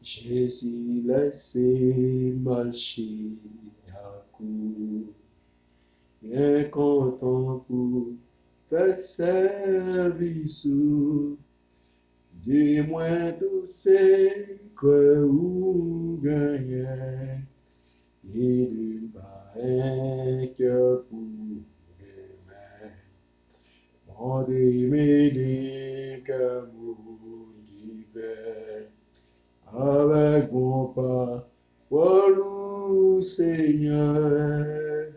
Jésus laissé marcher à coup, bien content pour faire service. Dis-moi tout c'est que vous gagnez, et du pareil que pour demain. Mon Dieu me dit que vous dites, avec mon pas, pour le Seigneur,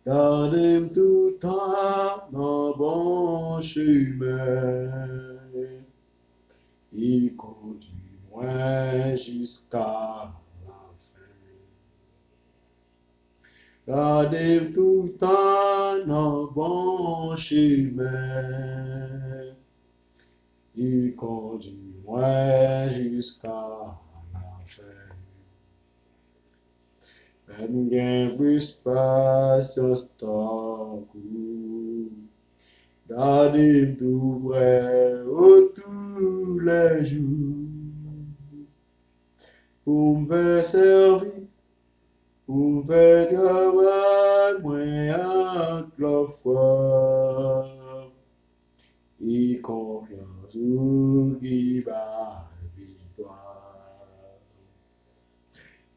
gardez tout temps dans bon chemin, et conduis-moi jusqu'à la fin. Gardez tout temps dans bon chemin, et conduis-moi jusqu'à la fin. Même gain plus patience tant coup. Gardez tout près tous les jours. Pour me faire servir, pour me faire travailler, moi à la fois. Et confiance qui va victoire.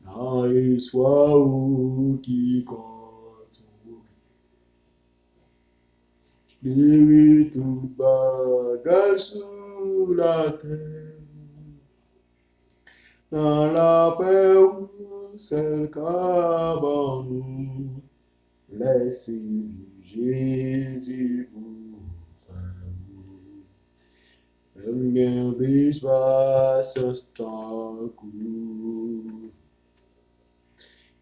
Dans l'espoir qui compte. Libère tout bagage sous la terre. Dans la paix où celle qu'avant nous. Laissez Jésus pour même bien plus pas ce temps court.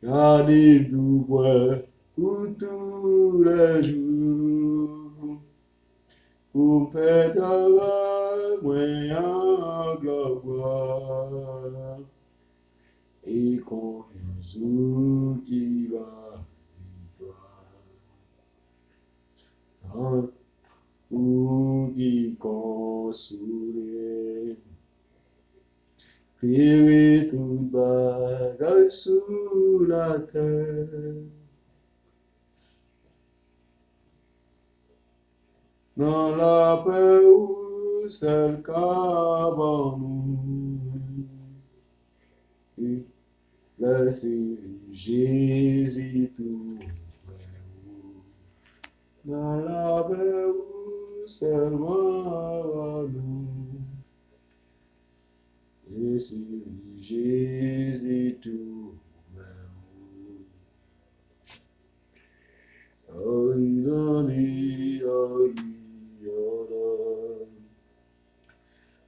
Gardez tout bois pour tous les jours. Pour faire travail, moi en gloire. Et confiance qui va victoire. Pour qui consoler. Libère tout bagage sous la terre. Dans la paix où celle qu'avant nous. Et laissez Jésus tout dans la paix où seulement avant nous. Et si Jésus tout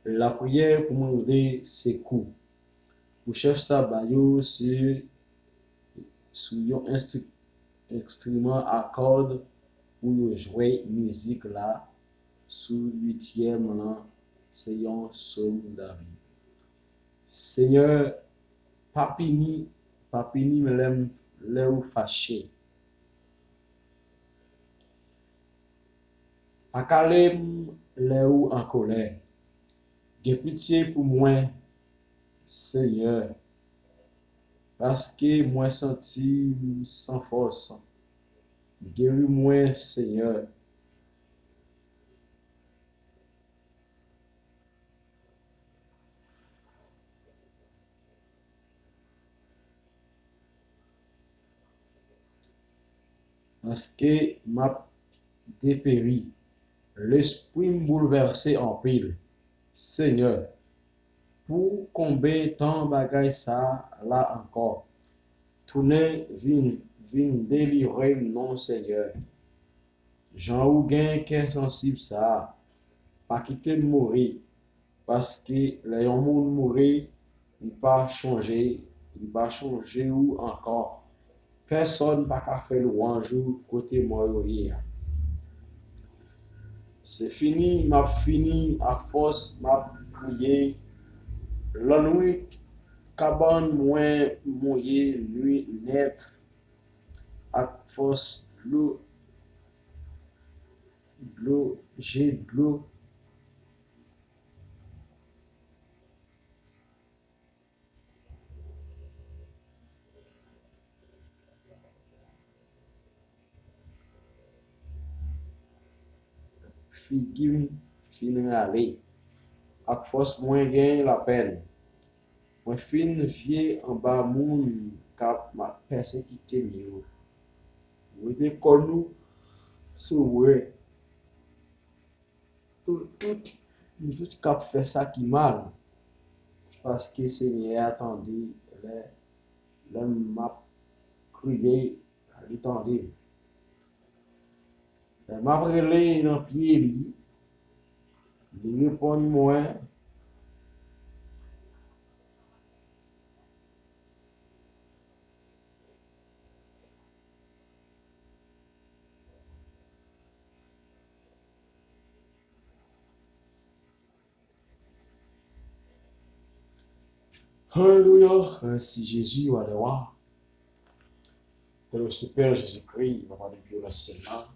la prière pour demander secours. Pour chef Sabayo sur un instrument à cordes pour jouer musique là sous 8e là, c'est un psaume David. Seigneur, papini me l'aime ou fâché. Akalem le ou en colère. J'ai pitié pour moi, Seigneur, parce que moi senti sans force. Guéris-moi, Seigneur. Parce que m'a dépéri. L'esprit me bouleversé en pile. Seigneur, pour combien de temps bagay ça là encore? Tourner vin délivrer non Seigneur. Jean ou gen qu'est sensible ça. Pas quitter mourir. Parce que les gens mourir, il pas changer ou encore. Personne pas qu'à faire louange côté moi hier. C'est fini, m'a fini à force m'a prié. La nuit cabane moins mouillé nuit net à force j'ai de l'eau figim fin rale, ak fos mwen gen la pen. Mwen fin vie en bas moun kap ma persécuté yo. Mwen te kon nou sou wè. Tout kap fè ça qui mal. Parce que Seigneur attendait, le m'a crié, l'attendait. M'a relé dans pied li, il répond moi. Alléluia. Merci Jésus, alléluia. Que le Père Jésus-Christ, Papa de Dieu, le Seigneur.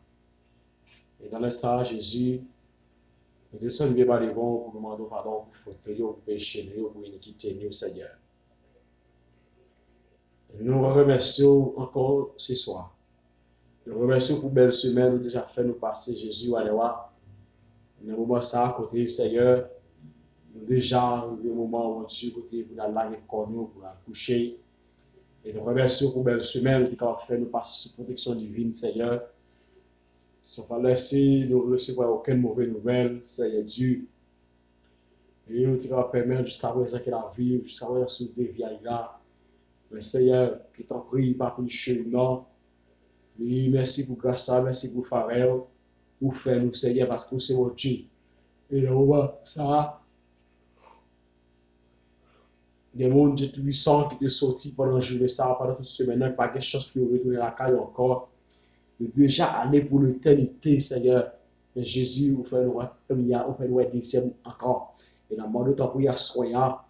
Et dans l'instant, Jésus, nous descendons par les vents pour demander pardon pour faute, pour péché, pour iniquité, nous, Seigneur. Nous remercions encore ce soir. Nous remercions pour belle semaine, nous déjà fait nous passer Jésus, alléluia. Dans le moment ça, à côté, Seigneur, nous déjà, le moment où on est côté pour la langue pour la coucher. Et nous remercions pour belle semaine, qui a fait nous passer sous protection divine, Seigneur. Sans pas laisser nous recevoir aucune mauvaise nouvelle, Seigneur Dieu. Et nous te permettre jusqu'à présent que la vie, jusqu'à présent sous des vieilles là. Mais Seigneur, qui t'en prie, pas pour chez nous. Et merci pour grâce, merci pour faire, pour faire nous, Seigneur, parce que c'est votre Dieu. Et là, on va ça. Des mondes de puissants qui étaient sortis pendant le jour de ça, pendant toute semaine, pas de chance pour retourner à la caille encore. Et déjà aller pour l'éternité, Seigneur. Et Jésus, vous faites nous aider encore. Et la demande de ta prière soignant.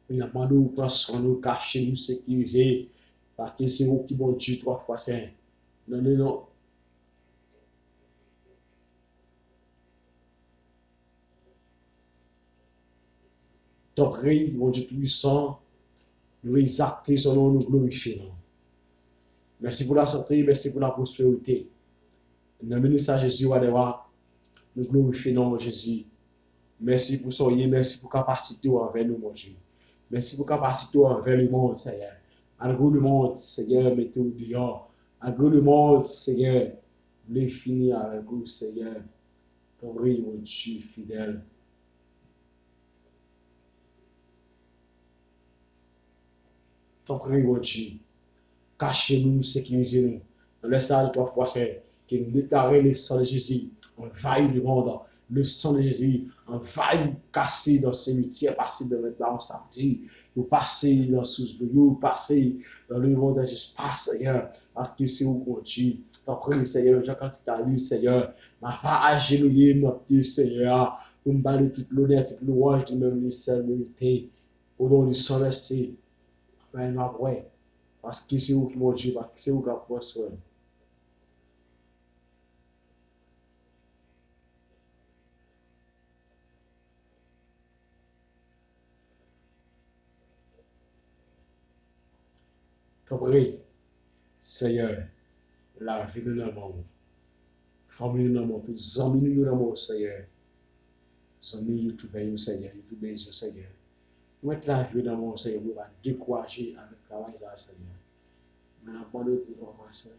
Et la demande de prendre soin de nous, cacher, nous sécuriser. Parce que c'est vous qui bon Dieu, 3 fois saint. Non, non, non. Ton prie, mon Dieu tout-puissant, nous exalter son nom, nous glorifier. Merci pour la santé, merci pour la prospérité. Dans le ministère Jésus, nous glorifions Jésus. Merci pour soyez, merci pour capacité envers nous, mon Dieu. Merci pour capacité envers le monde, Seigneur. En gros, le monde, Seigneur, mettez-vous dehors. En gros, le monde, Seigneur, les finir avec vous, Seigneur. Ton rire, mon Dieu, fidèle. Ton rire, mon Dieu. Cachez-nous, sécurisez-nous. Dans le sang de toi, foi, c'est que nous déclarons le sang de Jésus envahit le monde. Le sang de Jésus envahit, casser dans ces métiers, passer dans le samedi, vous passez dans sous vous passez dans le monde de l'espace, Seigneur, parce que c'est où qu'on dit. Donc, Seigneur, quand tu t'as lu, Seigneur, ma va agenouiller notre Dieu, Seigneur, pour me battre toute l'honneur, toute louange de même ministère mérité. Au nom du sang de c'est, ben, ma ouais. Parce que c'est où qui m'ont dit, parce que c'est où qui a pris soin. Compris, Seigneur, la vie de l'amour, famille de l'amour, tous amis de l'amour, Seigneur. Amis YouTube, Seigneur, YouTube, Seigneur. Nous mettons la vie de l'amour, Seigneur, nous va décourager avec le travail, Seigneur. Mais la bonne autre information,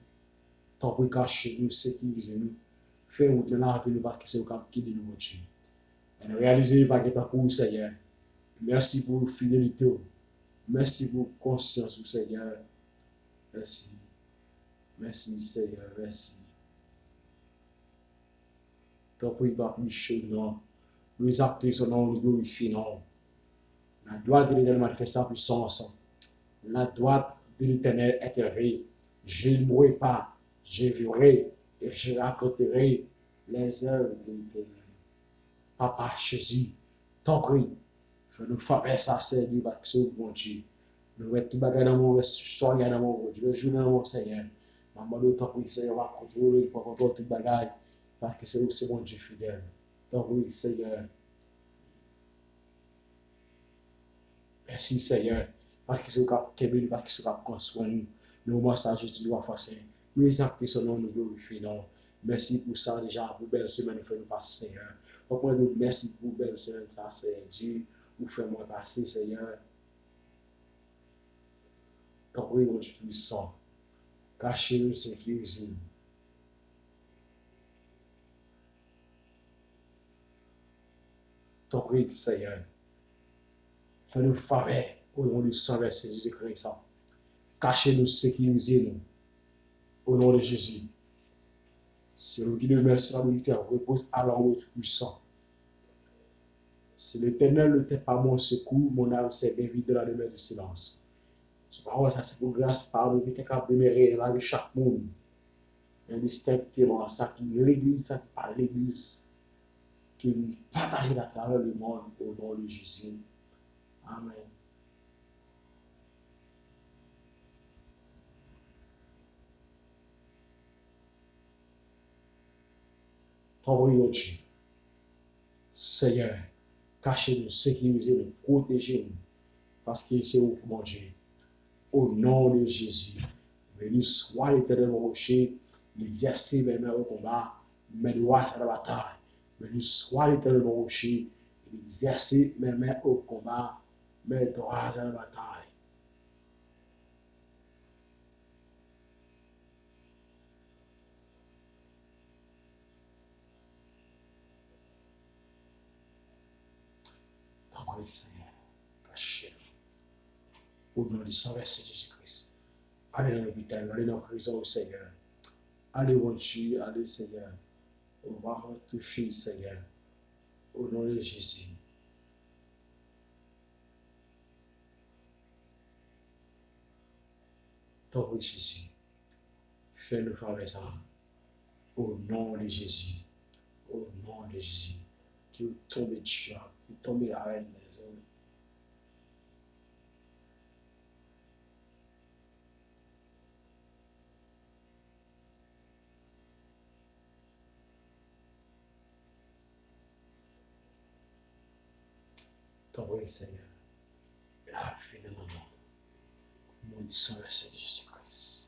tant que cacher nous, sécuriser nous, faire route dans la vie de parce que c'est au cap qui de nous, Dieu. Et nous réaliser par que ta cour, Seigneur. Merci pour la fidélité. Merci pour la conscience, Seigneur. Merci. Merci, Seigneur. Merci. Ton prix va plus chez nous. Nous actons son nom, nous glorifions. La droite de l'éternel manifeste sa puissance. La droite de l'éternel est élevée. Je ne mourrai pas. Je vivrai et je raconterai les œuvres de l'éternel. Papa Jésus, ton prix. Fais-nous faire ça, Seigneur, parce que c'est bon Dieu. Nous mettons tout bagage dans mon soir, dans mon Dieu, le jour dans mon Seigneur. Maman, le temps pour Seigneur, va contrôler, pour contrôler tout bagage, parce que c'est mon Dieu fidèle. Donc oui, Seigneur. Merci, Seigneur, parce que c'est au cap Québec, parce que c'est au cap construire nous. Nous, moi, ça, je te dois faire, Seigneur. Nous exaltons son nom, nous glorifions. Merci pour ça déjà, pour belle semaine, nous passer, Seigneur. Merci pour belle semaine, ça, c'est Dieu, pour faire moi passer, Seigneur. Ton oui, mon Dieu puissant, cachez-nous, sécurisez-nous. Ton oui, Seigneur, fais-nous faveur au nom du sang versé Jésus-Christ. Cachez-nous, sécurisez-nous, au nom de Jésus. C'est nous qui demeure sur la militaire, repose à l'en haut puissant. Si l'Éternel n'était pas mon secours, mon âme s'est bien vide dans la demeure du silence. Ce parole, ça c'est pour grâce, pardon, qui est capable de demeurer dans la vie de chaque monde. Indistinctement, ça qui l'église, ça qui parle l'église, qui nous partage à travers le monde au nom de Jésus. Amen. Prions Dieu. Seigneur, cachez-nous, sécurisez-nous, protégez-nous, parce que c'est vous, mon Dieu. Au nom de Jésus, béni soit l'Éternel mon rocher, l'exercer mes mains au combat, mes doigts à la bataille. Béni soit l'Éternel mon rocher, l'exercer mes mains au combat, mes doigts à la bataille. T'envoie, Seigneur, cachez-nous. Au nom du sang versé Jésus-Christ. Allez dans l'hôpital, allez dans la prison, Seigneur. Allez, mon Dieu, allez, Seigneur. On va toucher, Seigneur. Au nom de Jésus. T'envoie, Jésus. Fais-nous faire ça. Au nom de Jésus. Au nom de Jésus. Qui tombe de diable, qui tombe la reine des hommes. T'envoie, Seigneur. La vie de mon nom. Mon sang, c'est Jésus-Christ.